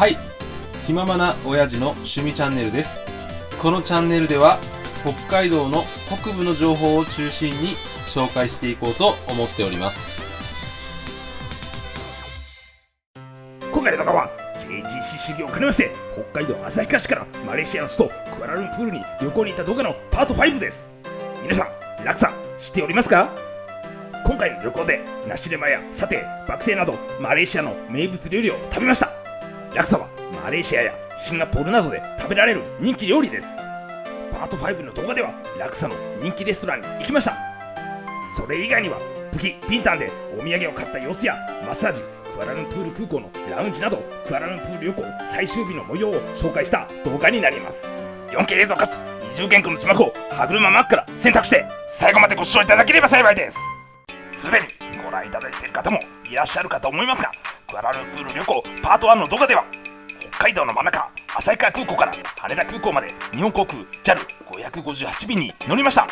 はい、気ままな親父の趣味チャンネルです。このチャンネルでは北海道の北部の情報を中心に紹介していこうと思っております。今回の動画は JGC 試技を兼ねまして北海道旭川市からマレーシアの首都クアラルンプールに旅行に行った動画のパート5です。皆さん、ラクサ知っておりますか？今回の旅行でナシレマやサテ、バクテーなどマレーシアの名物料理を食べました。ラクサはマレーシアやシンガポールなどで食べられる人気料理です。パート5の動画ではラクサの人気レストランに行きました。それ以外にはプキ・ピンタンでお土産を買った様子やマッサージ、クアラルンプール空港のラウンジなどクアラルンプール旅行最終日の模様を紹介した動画になります。 4K 映像かつ二重原稿の字幕を歯車マックから選択して最後までご視聴いただければ幸いです。すでにご覧いただいている方もいらっしゃるかと思いますが、クアラルンプール旅行パート1の動画では北海道の真ん中旭川空港から羽田空港まで日本航空 JAL558 便に乗りました。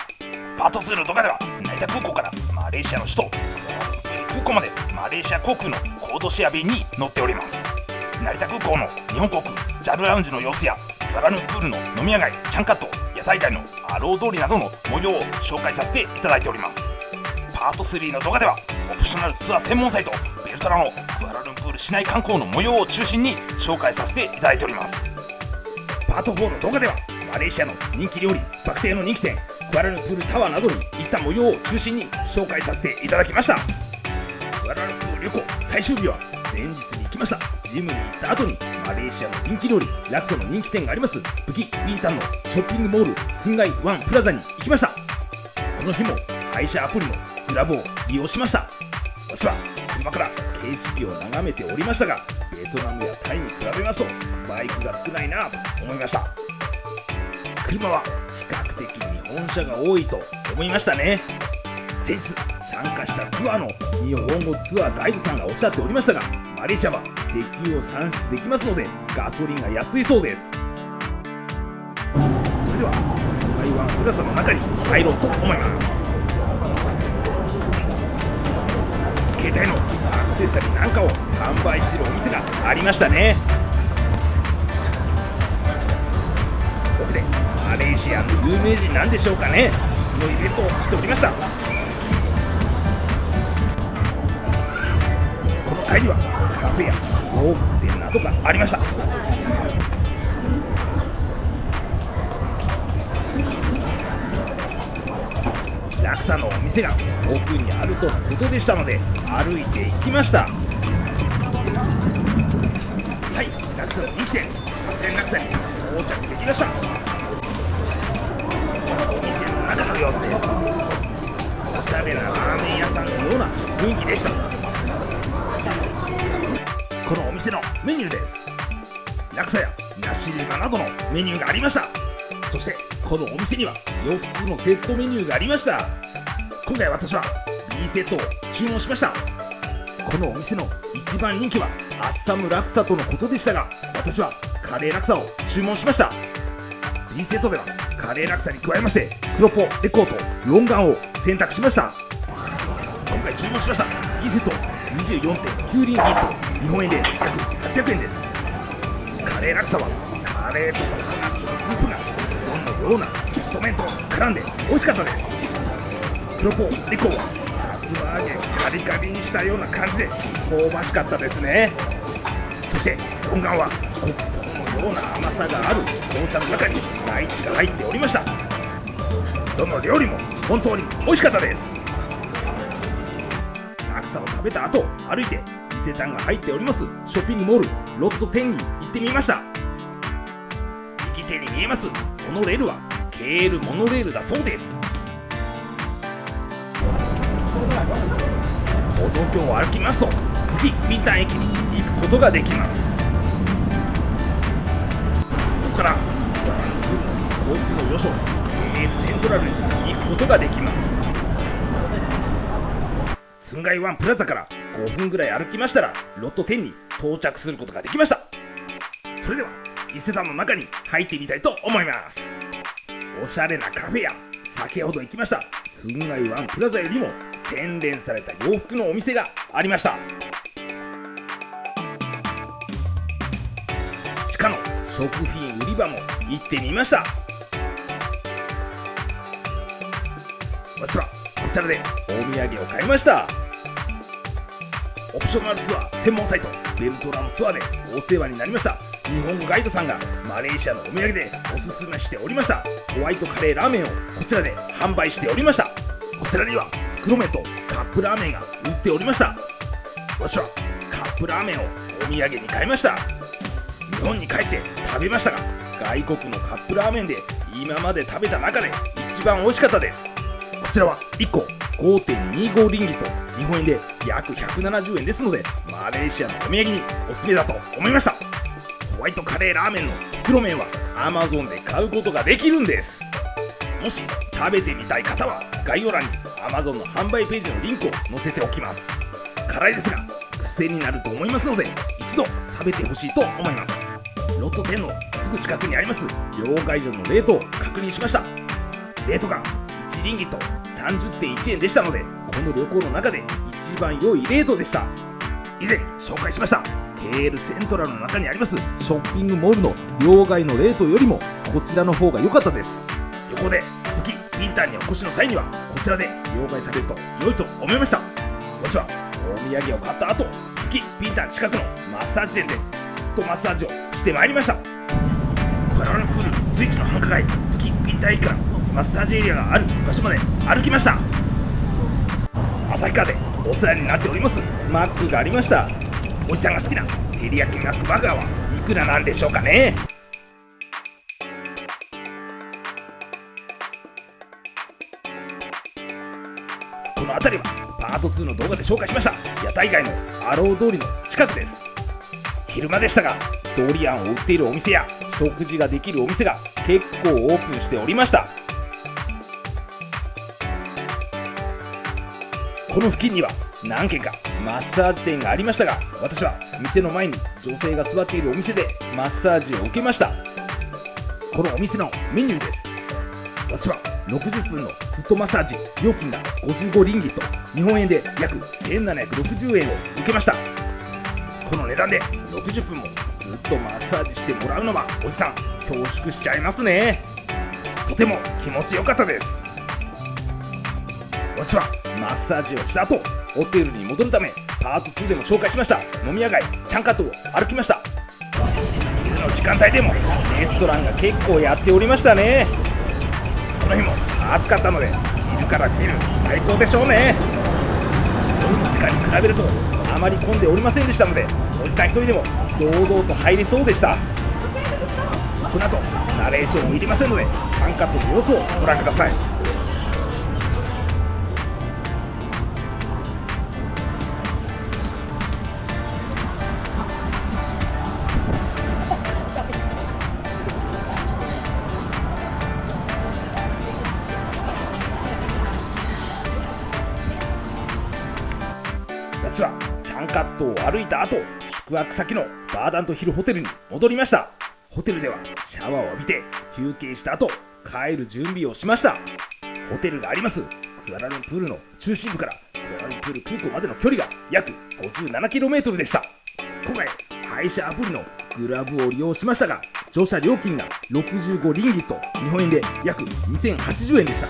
パート2の動画では成田空港からマレーシアの首都クアラルンプール空港までマレーシア航空のコードシェア便に乗っております。成田空港の日本航空 JAL ラウンジの様子やクアラルンプールの飲み屋街、チャンカット、屋台街のアロー通りなどの模様を紹介させていただいております。パート3の動画ではオプショナルツアー専門サイトベルトラのクアラルンプール市内観光の模様を中心に紹介させていただいております。パート4の動画ではマレーシアの人気料理バクテーの人気店クアラルンプールタワーなどに行った模様を中心に紹介させていただきました。クアラルンプール旅行最終日は前日に行きましたジムに行った後にマレーシアの人気料理ラクサの人気店がありますプキ・ピンタンのショッピングモールスンガイワンプラザに行きました。この日も配車アプリのグラブを利用しました。私は車から景色を眺めておりましたが、ベトナムやタイに比べますとバイクが少ないなと思いました。車は比較的日本車が多いと思いましたね。先日参加したツアーの日本語ツアーガイドさんがおっしゃっておりましたが、マレーシアは石油を産出できますのでガソリンが安いそうです。それではスンガイワンプラザの中に入ろうと思います。携帯のアクセサリーなんかを販売しているお店がありましたね。奥でマレーシアの有名人なんでしょうかねのイベントをしておりました。この階にはカフェや洋服店などがありました。ラクサのお店が奥にあるとのことでしたので歩いて行きました。はい、ラクサの人気店8円ラクサに到着できました。お店の中の様子です。おしゃれなラーメン屋さんのような雰囲気でした。このお店のメニューです。ラクサやナシレマなどのメニューがありました。そしてこのお店には4つのセットメニューがありました。今回私は B セットを注文しました。このお店の一番人気はアッサムラクサとのことでしたが、私はカレーラクサを注文しました。 B セットではカレーラクサに加えましてクロポ、レコーとロンガンを選択しました。今回注文しました B セット 24.9 リンギット、日本円で約800円です。カレーラクサはカレーとココナッツのスープがうどんのような太麺と絡んで美味しかったです。クロポ、レコはさつま揚げをカリカリにしたような感じで香ばしかったですね。そしてロンガンは黒糖のような甘さがある紅茶の中にライチが入っておりました。どの料理も本当に美味しかったです。ラクサを食べた後歩いて伊勢丹が入っておりますショッピングモールロット10に行ってみました。右手に見えますモノレールは KL モノレールだそうです。歩道橋を歩きますとプキ・ピンタン駅に行くことができます。ここからクアラルンプールの交通の要衝 KL セントラルに行くことができます。スンガイワンプラザから5分ぐらい歩きましたらロット10に到着することができました。それでは伊勢丹の中に入ってみたいと思います。おしゃれなカフェや先ほど行きましたスンガイワンプラザよりも洗練された洋服のお店がありました。地下の食品売り場も行ってみました。私はこちらでお土産を買いました。オプショナルツアー専門サイトベルトラムツアーでお世話になりました日本語ガイドさんがマレーシアのお土産でおすすめしておりましたホワイトカレーラーメンをこちらで販売しておりました。こちらには袋麺とカップラーメンが売っておりました。私はカップラーメンをお土産に買いました。日本に帰って食べましたが、外国のカップラーメンで今まで食べた中で一番美味しかったです。こちらは1個 5.25 リンギット、日本円で約170円ですので、マレーシアのお土産におすすめだと思いました。ホワイトカレーラーメンの袋麺は Amazon で買うことができるんです。もし食べてみたい方は概要欄に Amazon の販売ページのリンクを載せておきます。辛いですが癖になると思いますので、一度食べてほしいと思います。ロット10のすぐ近くにあります両替所のレートを確認しました。レートが1リンギット 30.1 円でしたので、この旅行の中で一番良いレートでした。以前紹介しました KL セントラルの中にありますショッピングモールの両替のレートよりもこちらの方が良かったです。旅行でプキピンタンにお越しの際にはこちらで両替されると良いと思いました。私はお土産を買った後、プキピンタン近くのマッサージ店でフットマッサージをしてまいりました。クアラルンプール随一の繁華街プキピンタン駅からマッサージエリアがある場所まで歩きました。旭川でお世話になっておりますマックがありました。おじさんが好きなテリヤキマックバーガーはいくらなんでしょうかね。この辺りはパート2の動画で紹介しました屋台街のアロー通りの近くです。昼間でしたがドリアンを売っているお店や食事ができるお店が結構オープンしておりました。この付近には何軒かマッサージ店がありましたが、私は店の前に女性が座っているお店でマッサージを受けました。このお店のメニューです。私は60分のフットマッサージ料金が55リンギット、日本円で約1760円を受けました。この値段で60分もずっとマッサージしてもらうのはおじさん恐縮しちゃいますね。とても気持ちよかったです。私はマッサージをした後、ホテルに戻るためパート2でも紹介しました飲み屋街チャンカットを歩きました。昼の時間帯でもレストランが結構やっておりましたね。この日も暑かったので昼からビール最高でしょうね。夜の時間に比べるとあまり混んでおりませんでしたので、おじさん一人でも堂々と入れそうでした。この後ナレーションを入れませんのでチャンカットの様子をご覧ください。私はチャンカットを歩いた後、宿泊先のバーダントヒルホテルに戻りました。ホテルではシャワーを浴びて休憩した後、帰る準備をしました。ホテルがありますクアラルンプールの中心部からクアラルンプール空港までの距離が約 57km でした。今回配車アプリのグラブを利用しましたが、乗車料金が65リンギット、日本円で約2080円でした。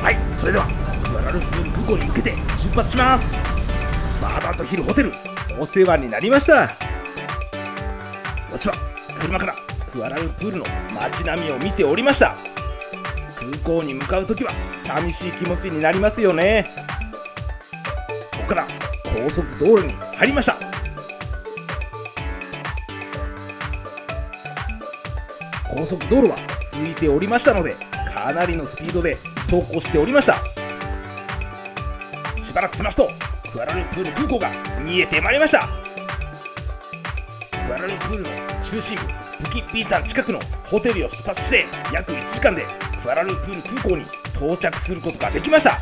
はい、それではクアラルンプール空港に向けて出発します。バーダントヒルホテルお世話になりました。私は車からクアラルンプールの街並みを見ておりました。空港に向かうときは寂しい気持ちになりますよね。ここから高速道路に入りました。高速道路は空いておりましたので、かなりのスピードで走行しておりました。しばらくしますとクアラルンプール空港が見えてまいりました。クアラルンプールの中心部プキピータン近くのホテルを出発して約1時間でクアラルンプール空港に到着することができました。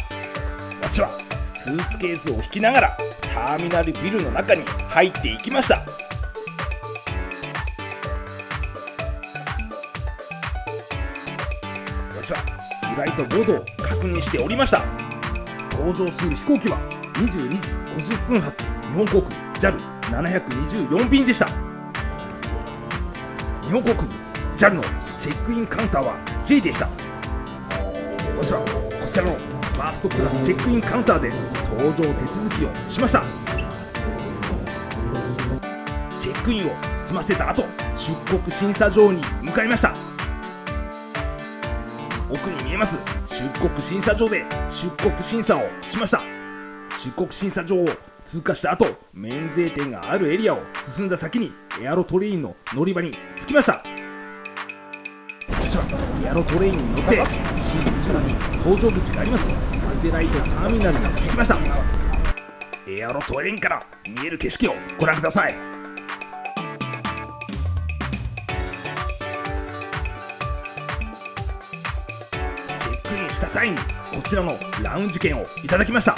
私はスーツケースを引きながらターミナルビルの中に入っていきました。私はフライトボードを確認しておりました。搭乗する飛行機は22時50分発日本航空 JAL724 便でした。日本航空 JAL のチェックインカウンターは J でした。私はこちらのファーストクラスチェックインカウンターで搭乗手続きをしました。チェックインを済ませた後、出国審査場に向かいました。奥に見えます出国審査場で出国審査をしました。出国審査場を通過した後、免税店があるエリアを進んだ先にエアロトレインの乗り場に着きました。私はエアロトレインに乗って C22 搭乗口がありますサテライトターミナルに行きました。エアロトレインから見える景色をご覧ください。チェックインした際にこちらのラウンジ券をいただきました。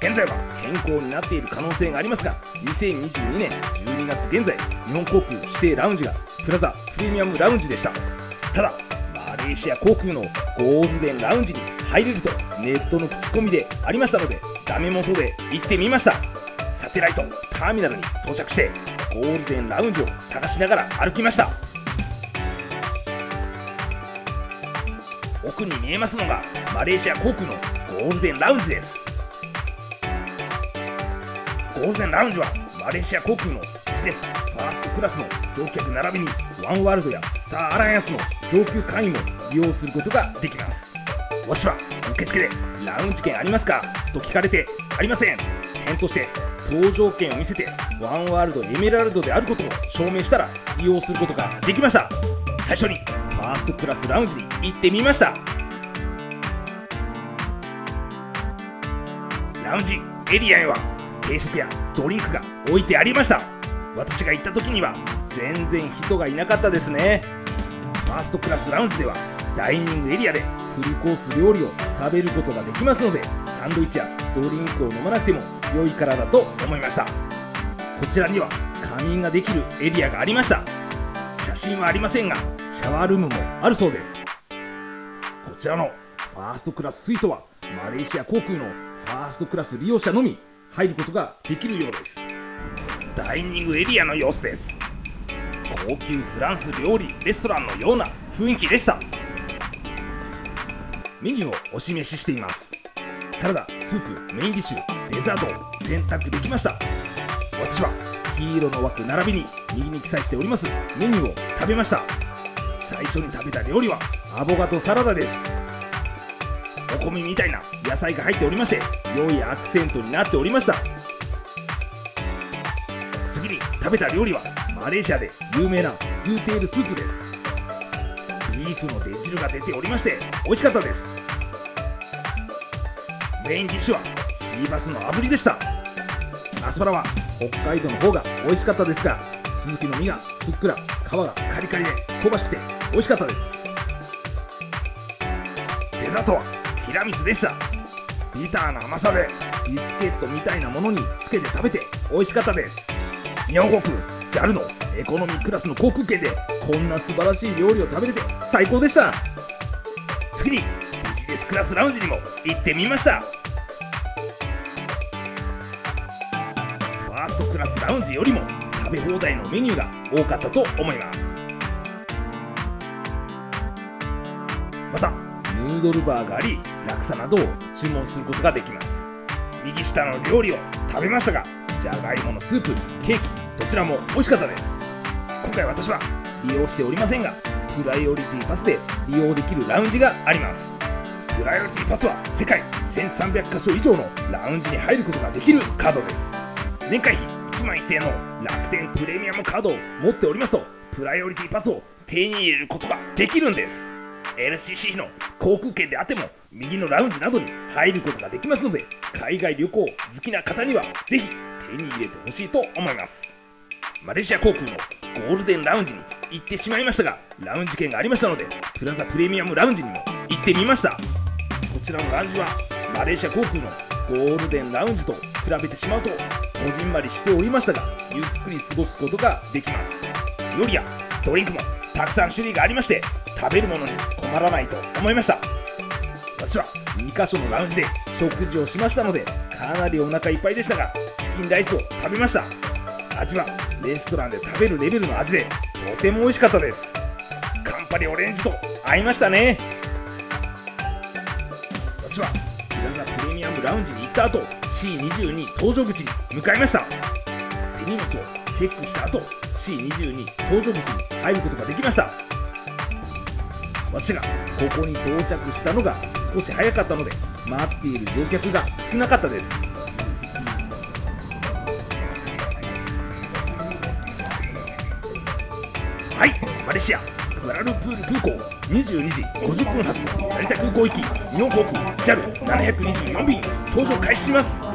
現在は変更になっている可能性がありますが、2022年12月現在、日本航空指定ラウンジがプラザプレミアムラウンジでした。ただ、マレーシア航空のゴールデンラウンジに入れるとネットの口コミでありましたので、ダメ元で行ってみました。サテライトターミナルに到着してゴールデンラウンジを探しながら歩きました。奥に見えますのがマレーシア航空のゴールデンラウンジです。ゴールデンラウンジはマレーシア航空のビジネスファーストクラスの乗客並びにワンワールドやスターアライアンスの上級会員も利用することができます。わしは受付でラウンジ券ありますかと聞かれて、ありません。返答して搭乗券を見せてワンワールドエメラルドであることを証明したら利用することができました。最初にファーストクラスラウンジに行ってみました。ラウンジエリアには軽食やドリンクが置いてありました。私が行った時には全然人がいなかったですね。ファーストクラスラウンジではダイニングエリアでフルコース料理を食べることができますので、サンドイッチやドリンクを飲まなくても良いからだと思いました。こちらには仮眠ができるエリアがありました。写真はありませんがシャワールームもあるそうです。こちらのファーストクラススイートはマレーシア航空のファーストクラス利用者のみ入ることができるようです。ダイニングエリアの様子です。高級フランス料理レストランのような雰囲気でした。メニューをお示ししています。サラダ、スープ、メインディッシュ、デザートを選択できました。私は黄色の枠並びに右に記載しておりますメニューを食べました。最初に食べた料理はアボカドサラダです。お米みたいな野菜が入っておりまして、良いアクセントになっておりました。次に食べた料理はマレーシアで有名なユーテールスープです。ビーフの出汁が出ておりまして美味しかったです。メインディッシュはシーバスの炙りでした。アスパラは北海道の方が美味しかったですが、スズキの実がふっくら、皮がカリカリで香ばしくて美味しかったです。デザートはティラミスでした。ビターな甘さでビスケットみたいなものにつけて食べて美味しかったです。日本航空 JAL のエコノミークラスの航空券でこんな素晴らしい料理を食べれて最高でした。次にビジネスクラスラウンジにも行ってみました。ファーストクラスラウンジよりも食べ放題のメニューが多かったと思います。またヌードルバーがあり、ラクサなどを注文することができます。右下の料理を食べましたが、じゃがいものスープ、ケーキ、どちらも美味しかったです。今回私は利用しておりませんが、プライオリティパスで利用できるラウンジがあります。プライオリティパスは世界1300カ所以上のラウンジに入ることができるカードです。年会費1万1000円の楽天プレミアムカードを持っておりますと、プライオリティパスを手に入れることができるんです。LCC の航空券であっても右のラウンジなどに入ることができますので、海外旅行好きな方にはぜひ手に入れてほしいと思います。マレーシア航空のゴールデンラウンジに行ってしまいましたが、ラウンジ券がありましたのでプラザプレミアムラウンジにも行ってみました。こちらのラウンジはマレーシア航空のゴールデンラウンジと比べてしまうとこじんまりしておりましたが、ゆっくり過ごすことができます。料理やドリンクもたくさん種類がありまして、食べるものに困らないと思いました。私は2カ所のラウンジで食事をしましたので、かなりお腹いっぱいでしたがチキンライスを食べました。味はレストランで食べるレベルの味でとても美味しかったです。カンパリオレンジと合いましたね。私はプラザプレミアムラウンジに行った後 C22 搭乗口に向かいました。手荷物をチェックした後 C22 搭乗口に入ることができました。私がここに到着したのが少し早かったので待っている乗客が少なかったです。はい、マレーシアクアラルンプール空港22時50分発成田空港行き日本航空 JAL724 便搭乗開始します。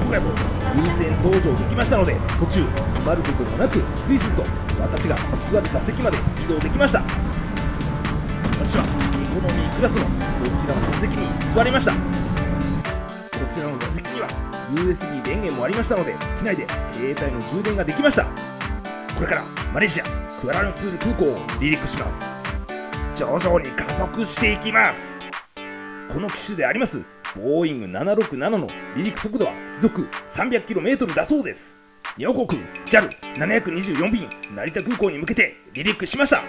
今回も優先搭乗できましたので途中詰まることもなくスイスイと私が座る座席まで移動できました。私はエコノミークラスのこちらの座席に座りました。こちらの座席には USB 電源もありましたので機内で携帯の充電ができました。これからマレーシアクアラルンプール空港を離陸します。徐々に加速していきます。この機種でありますボーイング767の離陸速度は時速 300km だそうです。日本航空 JAL724 便成田空港に向けて離陸しました。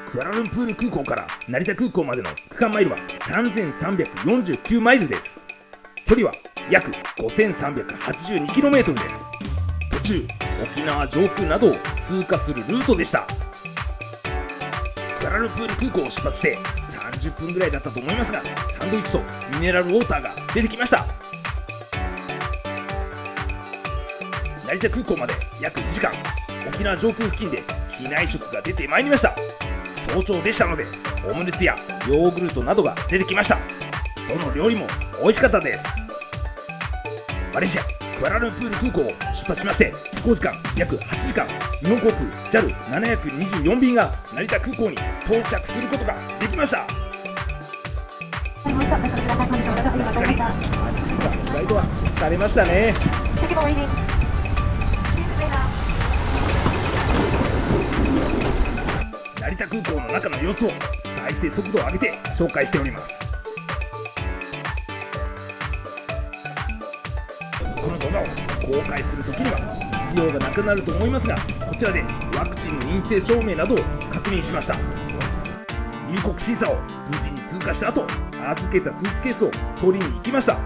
クアラルンプール空港から成田空港までの区間マイルは 3349 マイルです。距離は約 5382km です。途中沖縄上空などを通過するルートでした。クアラルンプール空港を出発して30分ぐらいだったと思いますがサンドイッチとミネラルウォーターが出てきました。成田空港まで約2時間沖縄上空付近で機内食が出てまいりました。早朝でしたのでオムレツやヨーグルトなどが出てきました。どの料理も美味しかったです。マレーシアクアラルンプール空港を出発しまして飛行時間約8時間日本航空 JAL724 便が成田空港に到着することができました。さすがに8時間のフライトは疲れましたね。成田空港の中の様子を再生速度を上げて紹介しております。この動画を公開するときには必要がなくなると思いますがこちらでワクチンの陰性証明などを確認しました。入国審査を無事に通過した後預けたスーツケースを取りに行きました。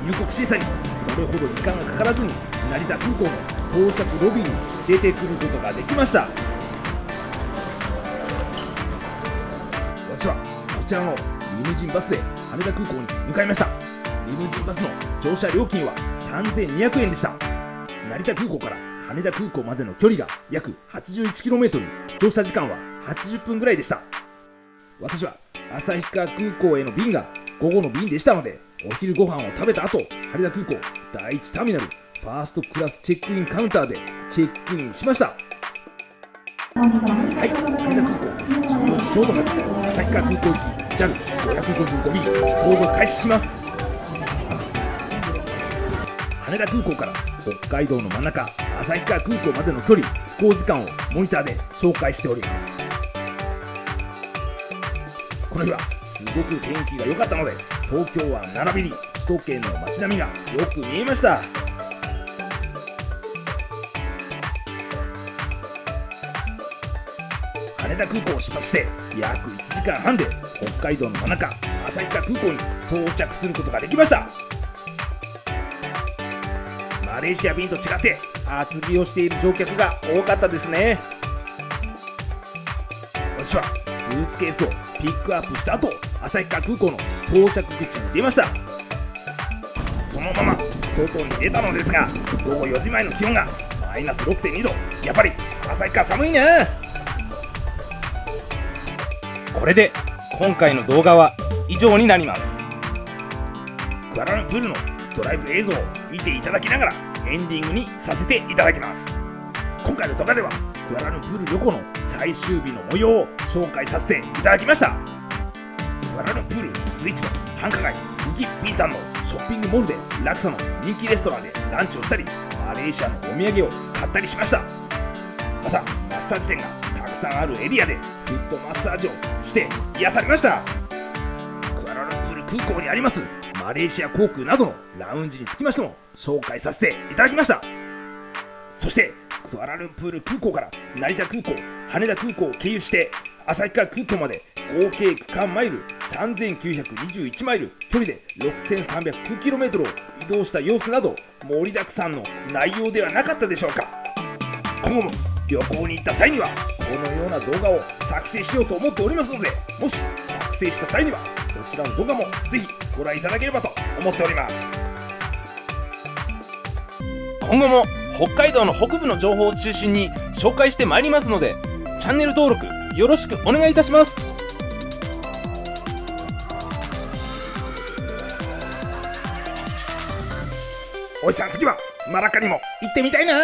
入国審査にそれほど時間がかからずに成田空港の到着ロビーに出てくることができました。私はこちらのリムジンバスで羽田空港に向かいました。リムジンバスの乗車料金は3200円でした。成田空港から羽田空港までの距離が約 81km、 乗車時間は80分ぐらいでした。私は旭川空港への便が午後の便でしたのでお昼ご飯を食べた後羽田空港第1ターミナルファーストクラスチェックインカウンターでチェックインしました。はい、羽田空港14時ちょうど発旭川空港行き JAL555 便搭乗開始します。羽田空港から北海道の真ん中旭川空港までの距離飛行時間をモニターで紹介しております。この日はすごく天気が良かったので東京湾並びに首都圏の街並みがよく見えました。羽田空港を出発して約1時間半で北海道の真ん中旭川空港に到着することができました。マレーシア便と違って厚着をしている乗客が多かったですね。私はスーツケースをピックアップした後旭川空港の到着口に出ました。そのまま外に出たのですが午後4時前の気温がマイナス 6.2 度。やっぱり旭川寒いな。これで今回の動画は以上になります。クアラルンプールのドライブ映像を見ていただきながらエンディングにさせていただきます。今回の動画ではクアラルンプール旅行の最終日の模様を紹介させていただきました。クアラルンプール随一の繁華街ブキビンタンのショッピングモールでラクサの人気レストランでランチをしたりマレーシアのお土産を買ったりしました。またマッサージ店がたくさんあるエリアでフットマッサージをして癒されました。クアラルンプー空港にありますマレーシア航空などのラウンジにつきましても紹介させていただきました。そしてクアラルンプール空港から成田空港、羽田空港を経由して旭川空港まで合計区間マイル3921マイル、距離で 6309km を移動した様子など盛りだくさんの内容ではなかったでしょうか。今後も旅行に行った際にはこのような動画を作成しようと思っておりますので、もし作成した際にはそちらの動画もぜひご覧いただければと思っております。今後も北海道の北部の情報を中心に紹介してまいりますので、チャンネル登録よろしくお願いいたします。おじさん、次はマラッカにも行ってみたいな。